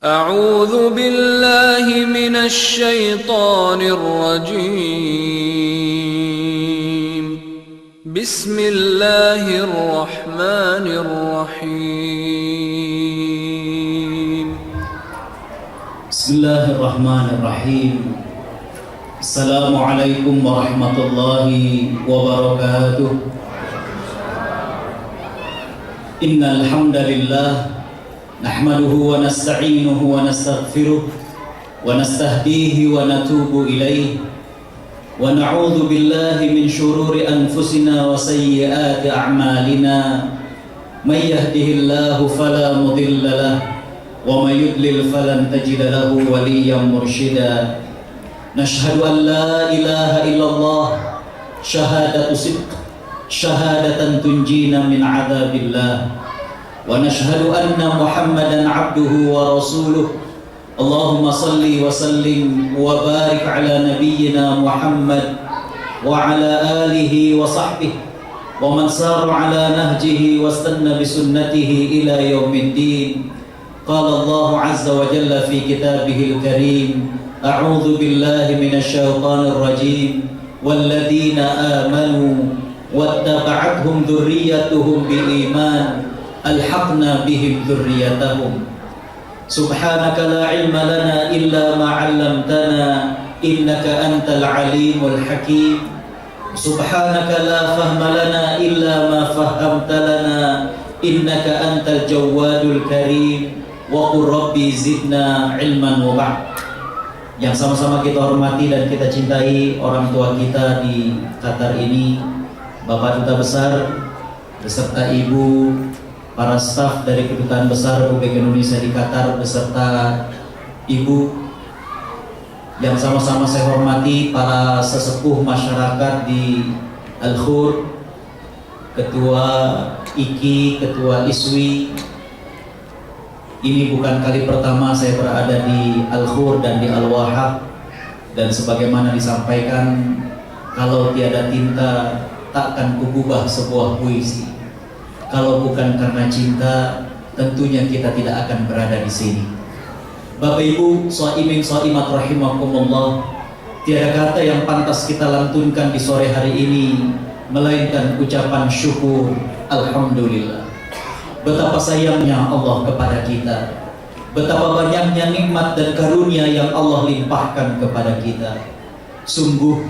أعوذ بالله من الشيطان الرجيم. بسم الله الرحمن الرحيم. بسم الله الرحمن الرحيم. السلام عليكم ورحمة الله وبركاته. إن الحمد لله نحمده ونستعينه ونستغفره ونستهديه ونتوب إليه ونعوذ بالله من شرور أنفسنا وسيئات أعمالنا. من يهده الله فلا مضل له ومن يضلل فلن تجد له وليا مرشدا. نشهد أن لا إله إلا الله شهادة صدق شهادة تنجينا من عذاب الله. ونشهد أن محمدا عبده ورسوله. اللهم صل وسلم وبارك على نبينا محمد وعلى آله وصحبه ومن سار على نهجه واستنى بسنته إلى يوم الدين. قال الله عز وجل في كتابه الكريم: أعوذ بالله من الشيطان الرجيم. والذين آمنوا واتبعتهم ذريتهم بإيمان ألحقنا بهم ذريتهم. سبحانك لا علم لنا إلا ما علمتنا إنك أنت العليم الحكيم. سبحانك لا فهم لنا إلا ما فهمت لنا إنك أنت الجواد الكريم. وقل ربي زدنا علما وبعد. Yang sama-sama kita hormati dan kita cintai orang tua kita di Qatar ini, Bapak Duta Besar beserta Ibu, para staf dari Kedutaan Besar Republik Indonesia di Qatar beserta Ibu. Yang sama-sama saya hormati para sesepuh masyarakat di Al-Khur, Ketua IKI, Ketua ISWI. Ini bukan kali pertama saya berada di Al-Khur dan di Al-Wahab. Dan sebagaimana disampaikan, kalau tiada tinta takkan kugubah sebuah puisi. Kalau bukan karena cinta, tentunya kita tidak akan berada di sini. Bapak Ibu, shaimin shaimat rahimakumullah, tiada kata yang pantas kita lantunkan di sore hari ini melainkan ucapan syukur alhamdulillah. Betapa sayangnya Allah kepada kita, betapa banyaknya nikmat dan karunia yang Allah limpahkan kepada kita. Sungguh,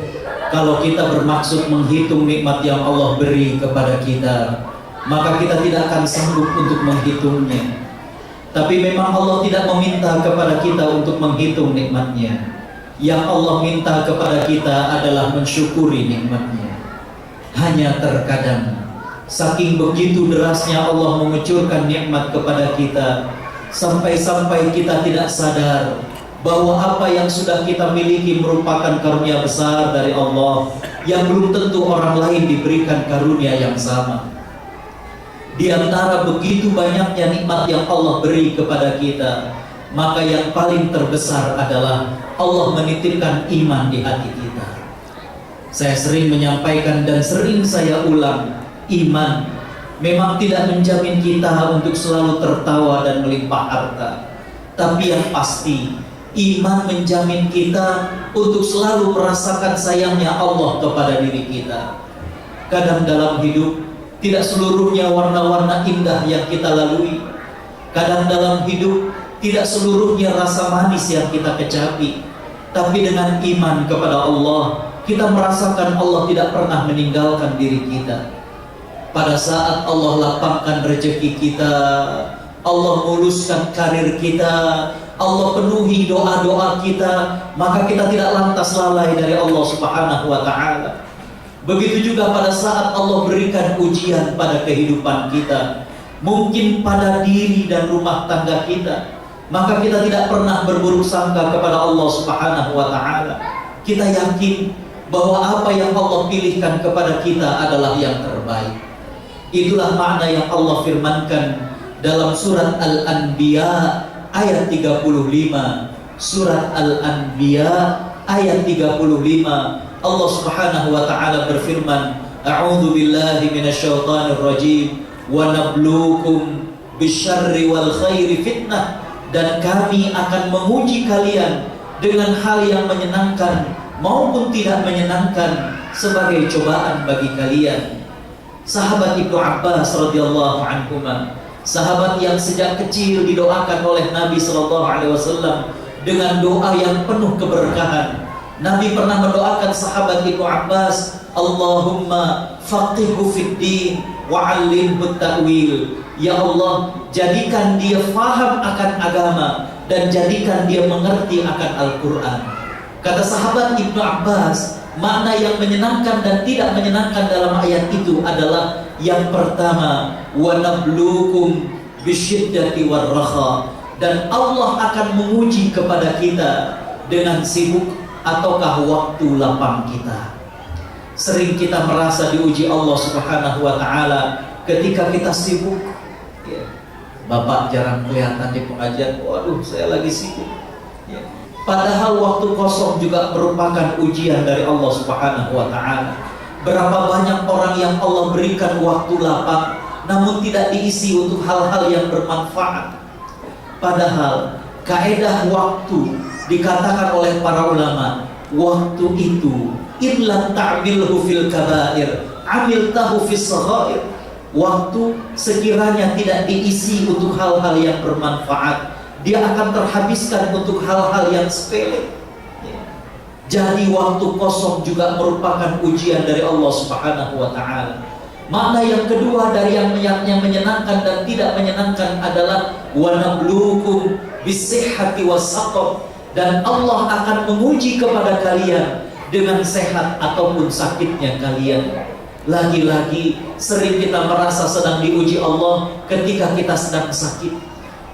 kalau kita bermaksud menghitung nikmat yang Allah beri kepada kita, maka kita tidak akan sanggup untuk menghitungnya. Tapi memang Allah tidak meminta kepada kita untuk menghitung nikmatnya. Yang Allah minta kepada kita adalah mensyukuri nikmatnya. Hanya terkadang saking begitu derasnya Allah mengucurkan nikmat kepada kita, sampai-sampai kita tidak sadar bahwa apa yang sudah kita miliki merupakan karunia besar dari Allah yang belum tentu orang lain diberikan karunia yang sama. Di antara begitu banyaknya nikmat yang Allah beri kepada kita, maka yang paling terbesar adalah Allah menitipkan iman di hati kita. Saya sering menyampaikan dan sering saya ulang, iman memang tidak menjamin kita untuk selalu tertawa dan melimpah harta. Tapi yang pasti, iman menjamin kita untuk selalu merasakan sayangnya Allah kepada diri kita. Kadang dalam hidup tidak seluruhnya warna-warna indah yang kita lalui. Kadang dalam hidup tidak seluruhnya rasa manis yang kita kecapi. Tapi dengan iman kepada Allah, kita merasakan Allah tidak pernah meninggalkan diri kita. Pada saat Allah lapangkan rezeki kita, Allah muluskan karir kita, Allah penuhi doa-doa kita, maka kita tidak lantas lalai dari Allah Subhanahu wa ta'ala. Begitu juga pada saat Allah berikan ujian pada kehidupan kita, mungkin pada diri dan rumah tangga kita, maka kita tidak pernah berburuk sangka kepada Allah Subhanahu wa ta'ala. Kita yakin bahwa apa yang Allah pilihkan kepada kita adalah yang terbaik. Itulah makna yang Allah firmankan dalam surat Al-Anbiya ayat 35. Surat Al-Anbiya ayat 35. Allah Subhanahu wa ta'ala berfirman, A'udzu billahi minasyaitonir rajim, wa nabluukum bisyarri wal khairi fitnah dan kami akan menguji kalian dengan hal yang menyenangkan maupun tidak menyenangkan sebagai cobaan bagi kalian. Sahabat Ibnu Abbas radhiyallahu anhuma, sahabat yang sejak kecil didoakan oleh Nabi sallallahu alaihi wasallam dengan doa yang penuh keberkahan. Nabi pernah mendoakan sahabat Ibnu Abbas, Allahumma faqihhu fid din wa 'allimhu ta'wil. Ya Allah, jadikan dia faham akan agama dan jadikan dia mengerti akan Al-Quran. Kata sahabat Ibnu Abbas, makna yang menyenangkan dan tidak menyenangkan dalam ayat itu adalah yang pertama, wa nabluukum bisyiddati warraha, dan Allah akan menguji kepada kita dengan sibuk ataukah waktu lapang kita. Sering kita merasa diuji Allah Subhanahu wa taala ketika kita sibuk. Ya. Bapak jarang kelihatan di pengajian, waduh saya lagi sibuk. Ya. Padahal waktu kosong juga merupakan ujian dari Allah Subhanahu wa taala. Berapa banyak orang yang Allah berikan waktu lapang namun tidak diisi untuk hal-hal yang bermanfaat. Padahal kaedah waktu dikatakan oleh para ulama, waktu itu illa ta'milhu fil kabair amiltahu fis saghair. Waktu sekiranya tidak diisi untuk hal-hal yang bermanfaat, dia akan terhabiskan untuk hal-hal yang sepele. Jadi waktu kosong juga merupakan ujian dari Allah Subhanahu wa taala. Makna yang kedua dari yang menyenangkan dan tidak menyenangkan adalah wa nabluukum bisihhati wassaqam, dan Allah akan menguji kepada kalian dengan sehat ataupun sakitnya kalian. Lagi-lagi sering kita merasa sedang diuji Allah ketika kita sedang sakit,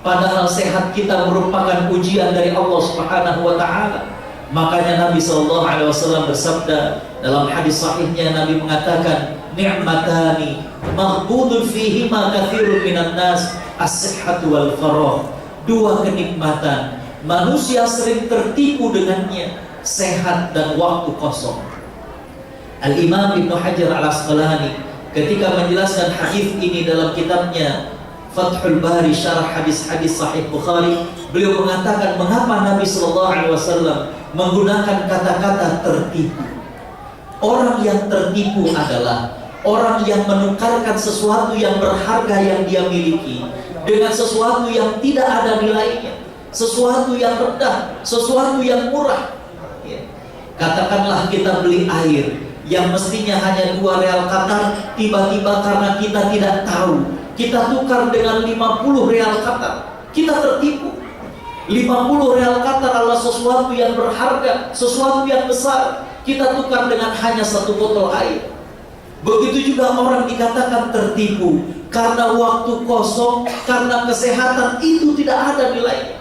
padahal sehat kita merupakan ujian dari Allah Subhanahu wa taala. Makanya Nabi sallallahu alaihi wasallam bersabda dalam hadis sahihnya, Nabi mengatakan, ni'matani maghbudun fihima katsirun minan nas, as-sihhatu wal faragh. Dua kenikmatan manusia sering tertipu dengannya, sehat dan waktu kosong. Al-Imam Ibnu Hajar Al-Asqalani ketika menjelaskan hadis ini dalam kitabnya Fathul Bari syarah hadis-hadis Sahih Bukhari, beliau mengatakan mengapa Nabi sallallahu alaihi wasallam menggunakan kata-kata tertipu. Orang yang tertipu adalah orang yang menukarkan sesuatu yang berharga yang dia miliki dengan sesuatu yang tidak ada nilainya, sesuatu yang rendah, sesuatu yang murah. Katakanlah kita beli air yang mestinya hanya 2 real Qatar, tiba-tiba karena kita tidak tahu, kita tukar dengan 50 real Qatar. Kita tertipu. 50 real Qatar adalah sesuatu yang berharga, sesuatu yang besar. Kita tukar dengan hanya 1 botol air. Begitu juga orang dikatakan tertipu karena waktu kosong, karena kesehatan itu tidak ada nilainya.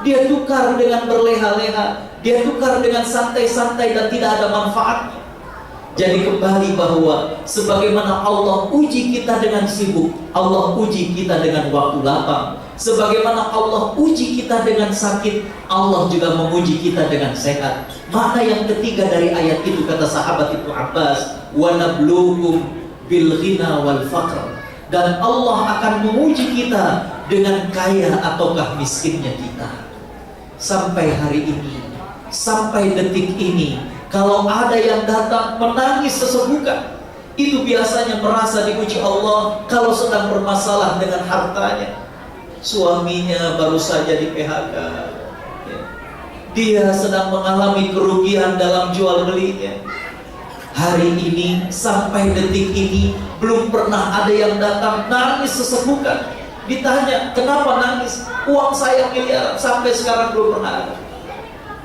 Dia tukar dengan berleha-leha, dia tukar dengan santai-santai dan tidak ada manfaatnya. Jadi kembali bahwa sebagaimana Allah uji kita dengan sibuk, Allah uji kita dengan waktu lapang. Sebagaimana Allah uji kita dengan sakit, Allah juga menguji kita dengan sehat. Makna yang ketiga dari ayat itu, kata sahabat Ibnu Abbas, wa nabluukum bil ghina wal faqr, dan Allah akan menguji kita dengan kaya ataukah miskinnya kita. Sampai hari ini, sampai detik ini, kalau ada yang datang menangis sesegukan, itu biasanya merasa diuji Allah kalau sedang bermasalah dengan hartanya. Suaminya baru saja di PHK, dia sedang mengalami kerugian dalam jual belinya. Hari ini sampai detik ini belum pernah ada yang datang nangis sesegukan. Ditanya, kenapa nangis? Uang saya miliaran, sampai sekarang belum pernah ada.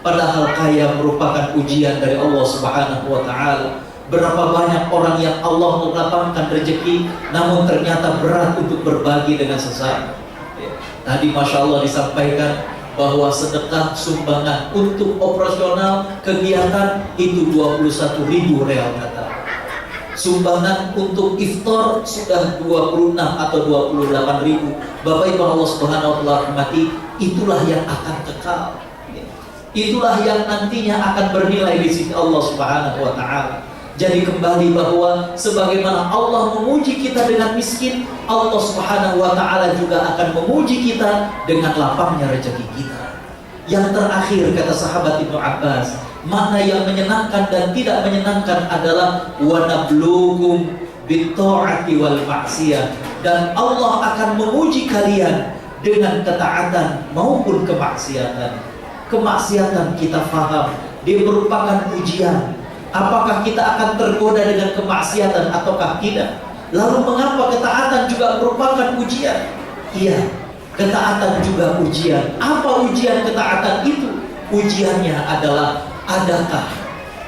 Padahal kaya merupakan ujian dari Allah Subhanahu wa taala. Berapa banyak orang yang Allah melapangkan rezeki namun ternyata berat untuk berbagi dengan sesama. Tadi Masya Allah disampaikan bahwa sedekah sumbangan untuk operasional kegiatan itu 21.000 real kata. Sumbangan untuk iftar sudah 26 atau 28.000. Bapak Ibu Allah Subhanahu wa taala rahmati, itulah yang akan kekal. Itulah yang nantinya akan bernilai di sisi Allah Subhanahu wa taala. Jadi kembali bahwa sebagaimana Allah memuji kita dengan miskin, Allah Subhanahu wa ta'ala juga akan memuji kita dengan lapangnya rezeki kita. Yang terakhir kata sahabat Ibnu Abbas, makna yang menyenangkan dan tidak menyenangkan adalah wa nablughum bit-ta'ati wal ma'siyah, dan Allah akan memuji kalian dengan ketaatan maupun kemaksiatan. Kemaksiatan kita faham dia merupakan ujian. Apakah kita akan tergoda dengan kemaksiatan ataukah tidak? Lalu mengapa ketaatan juga merupakan ujian? Iya, ketaatan juga ujian. Apa ujian ketaatan itu? Ujiannya adalah, adakah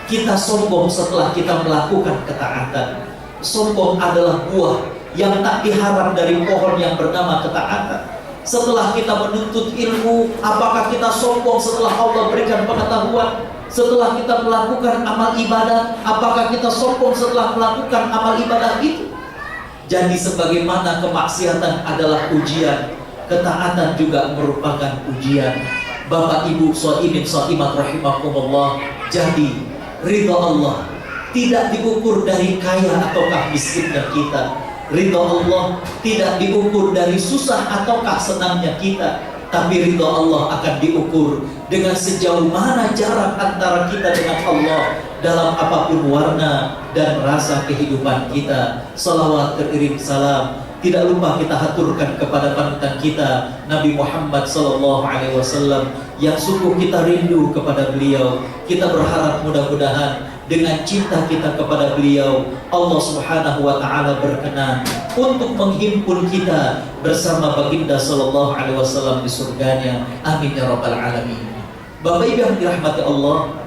kita sombong setelah kita melakukan ketaatan? Sombong adalah buah yang tak diharap dari pohon yang bernama ketaatan. Setelah kita menuntut ilmu, apakah kita sombong setelah Allah berikan pengetahuan? Setelah kita melakukan amal ibadah, apakah kita sombong setelah melakukan amal ibadah itu? Jadi sebagaimana kemaksiatan adalah ujian, ketaatan juga merupakan ujian. Bapak Ibu shaimin shaimat rahimakumullah. Jadi ridha Allah tidak diukur dari kaya ataukah miskinnya kita. Ridha Allah tidak diukur dari susah ataukah senangnya kita. Tapi ridha Allah akan diukur dengan sejauh mana jarak antara kita dengan Allah dalam apapun warna dan rasa kehidupan kita. Salawat teriring salam tidak lupa kita haturkan kepada panutan kita Nabi Muhammad SAW, yang sungguh kita rindu kepada beliau. Kita berharap mudah-mudahan dengan cinta kita kepada beliau, Allah Subhanahu wa ta'ala berkenan untuk menghimpun kita bersama baginda sallallahu alaihi wasallam di surganya. Amin ya rabbal alamin. Bapak Ibu yang dirahmati Allah,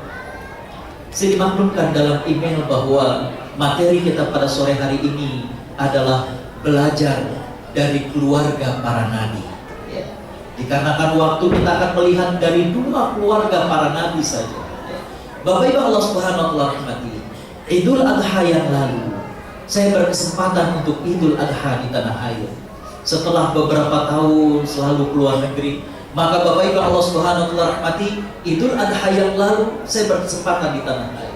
saya dimaklumkan dalam email bahwa materi kita pada sore hari ini adalah belajar dari keluarga para nabi. Dikarenakan waktu kita akan melihat dari 2 keluarga para nabi saja. Bapak Ibu Allah Subhanahu wa ta'ala rahmati, Idul Adha yang lalu saya berkesempatan untuk Idul Adha di tanah air. Setelah beberapa tahun selalu keluar negeri, maka Bapak Ibu Allah Subhanahu wa ta'ala rahmati, Idul Adha yang lalu saya berkesempatan di tanah air.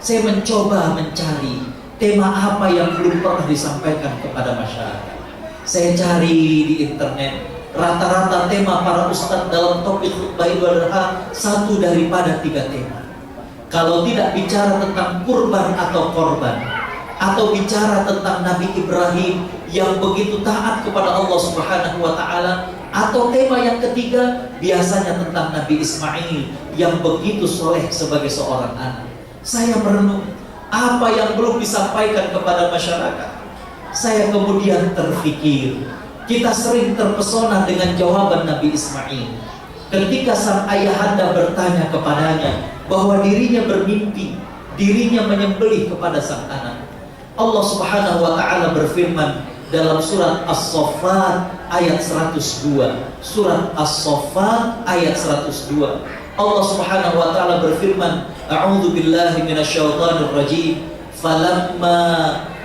Saya mencoba mencari tema apa yang belum pernah disampaikan kepada masyarakat. Saya cari di internet, rata-rata tema para ustadz dalam topik khutbah Idul Adha satu daripada 3 tema. Kalau tidak bicara tentang kurban atau korban, atau bicara tentang Nabi Ibrahim yang begitu taat kepada Allah Subhanahu wa ta'ala, atau tema yang ketiga biasanya tentang Nabi Ismail yang begitu soleh sebagai seorang anak. Saya merenung apa yang belum disampaikan kepada masyarakat. Saya kemudian terfikir, kita sering terpesona dengan jawaban Nabi Ismail ketika sang ayahanda bertanya kepadanya bahwa dirinya bermimpi, dirinya menyembelih kepada sang anak. Allah Subhanahu wa ta'ala berfirman dalam surat As-Saffat ayat 102. Surat As-Saffat ayat 102. Allah Subhanahu wa ta'ala berfirman, A'udzu billahi minasyaitonir rajim. Falamma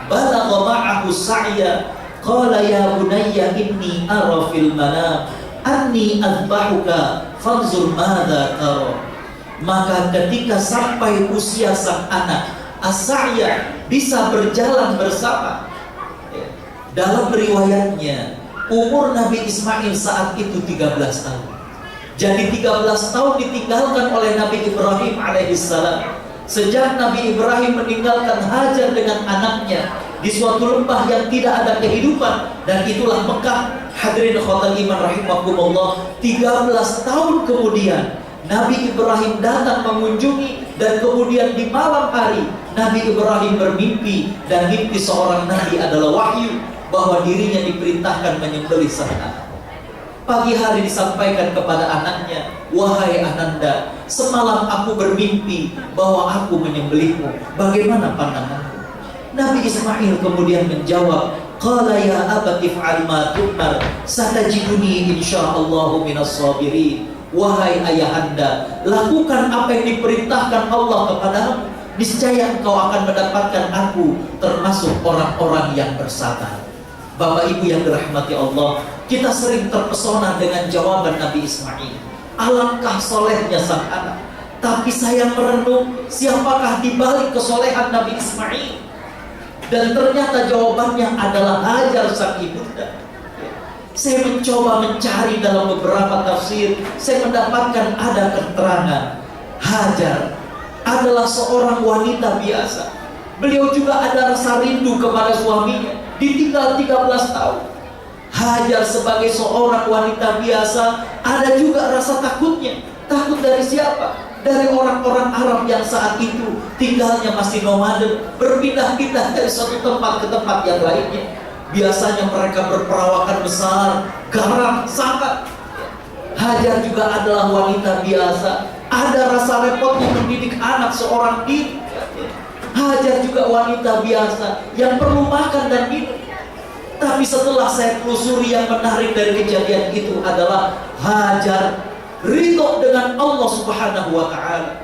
balagha ma'ahu sa'ya qala ya bunayya inni ara fil manam anni azbahuka fanzur madza tara. Maka ketika sampai usia sang anak as-sa'ya, bisa berjalan bersama, dalam riwayatnya umur Nabi Ismail saat itu 13 tahun. Jadi 13 tahun ditinggalkan oleh Nabi Ibrahim alaihissalam. Sejak Nabi Ibrahim meninggalkan Hajar dengan anaknya di suatu lembah yang tidak ada kehidupan, dan itulah Mekah. Hadirin khotal iman rahimakumullah, 13 tahun kemudian Nabi Ibrahim datang mengunjungi, dan kemudian di malam hari Nabi Ibrahim bermimpi, dan mimpi seorang nabi adalah wahyu bahwa dirinya diperintahkan menyembelih sang anak. Pagi hari disampaikan kepada anaknya, wahai Ananda, semalam aku bermimpi bahwa aku menyembelihmu. Bagaimana pandanganmu? Nabi Ismail kemudian menjawab, qala ya abati fa'al ma tu'mar satajiduni insyaallahu minas sabirin. Wahai ayahanda, lakukan apa yang diperintahkan Allah kepadamu. Niscaya engkau akan mendapatkan aku termasuk orang-orang yang bersabar. Bapak Ibu yang dirahmati Allah, kita sering terpesona dengan jawaban Nabi Ismail. Alangkah solehnya sang anak. Tapi saya merenung, siapakah di balik kesolehan Nabi Ismail? Dan ternyata jawabannya adalah Hajar sang ibunda. Saya mencoba mencari dalam beberapa tafsir, saya mendapatkan ada keterangan Hajar adalah seorang wanita biasa. Beliau juga ada rasa rindu kepada suaminya, ditinggal 13 tahun. Hajar sebagai seorang wanita biasa ada juga rasa takutnya. Takut dari siapa? Dari orang-orang Arab yang saat itu tinggalnya masih nomaden, berpindah-pindah dari satu tempat ke tempat yang lainnya. Biasanya mereka berperawakan besar, garang, sangat. Hajar juga adalah wanita biasa. Ada rasa repotnya mendidik anak seorang diri. Hajar juga wanita biasa yang perlu makan dan minum. Tapi setelah saya telusuri, yang menarik dari kejadian itu adalah Hajar ridho dengan Allah Subhanahu wa ta'ala,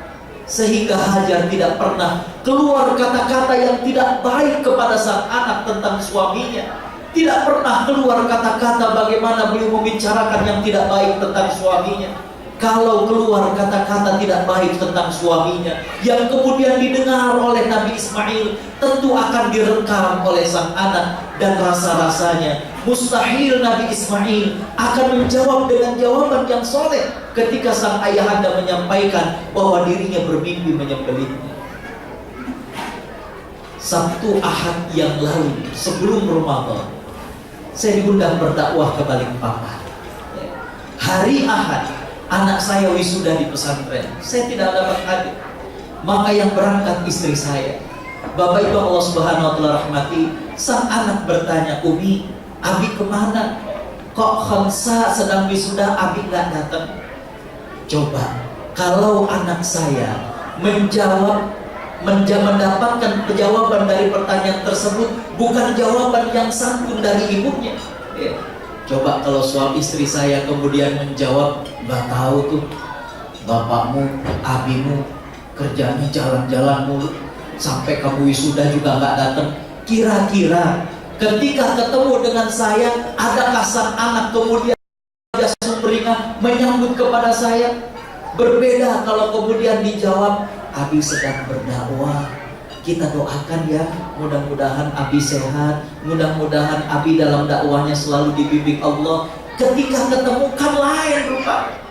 sehingga Hajar tidak pernah keluar kata-kata yang tidak baik kepada sang anak tentang suaminya. Tidak pernah keluar kata-kata bagaimana beliau membicarakan yang tidak baik tentang suaminya. Kalau keluar kata-kata tidak baik tentang suaminya yang kemudian didengar oleh Nabi Ismail, tentu akan direkam oleh sang anak. Dan rasa-rasanya mustahil Nabi Ismail akan menjawab dengan jawaban yang soleh ketika sang ayahanda menyampaikan bahwa dirinya bermimpi menyembelihnya. Sabtu Ahad yang lalu sebelum Ramadan, saya diundang berdakwah ke Balikpapan. Hari Ahad anak saya wisuda di pesantren, saya tidak dapat hadir. Maka yang berangkat istri saya. Bapak Ibu Allah Subhanahu wa ta'ala rahmati, sang anak bertanya, "Umi, Abi kemana? Kok Khamsa sedang wisuda, Abi nggak datang?" Coba kalau anak saya mendapatkan jawaban dari pertanyaan tersebut bukan jawaban yang santun dari ibunya. Coba kalau suami istri saya kemudian menjawab, "Nggak tahu tuh, bapakmu, abimu kerjanya jalan-jalan mulu, sampai kamu wisuda juga nggak datang." Kira-kira ketika ketemu dengan saya, adakah sang anak kemudian sumringah menyambut kepada saya? Berbeda kalau kemudian dijawab, "Abi sedang berdakwah, kita doakan ya, mudah-mudahan Abi sehat, mudah-mudahan Abi dalam dakwahnya selalu dibimbing Allah." Ketika ketemu kan lain rupanya.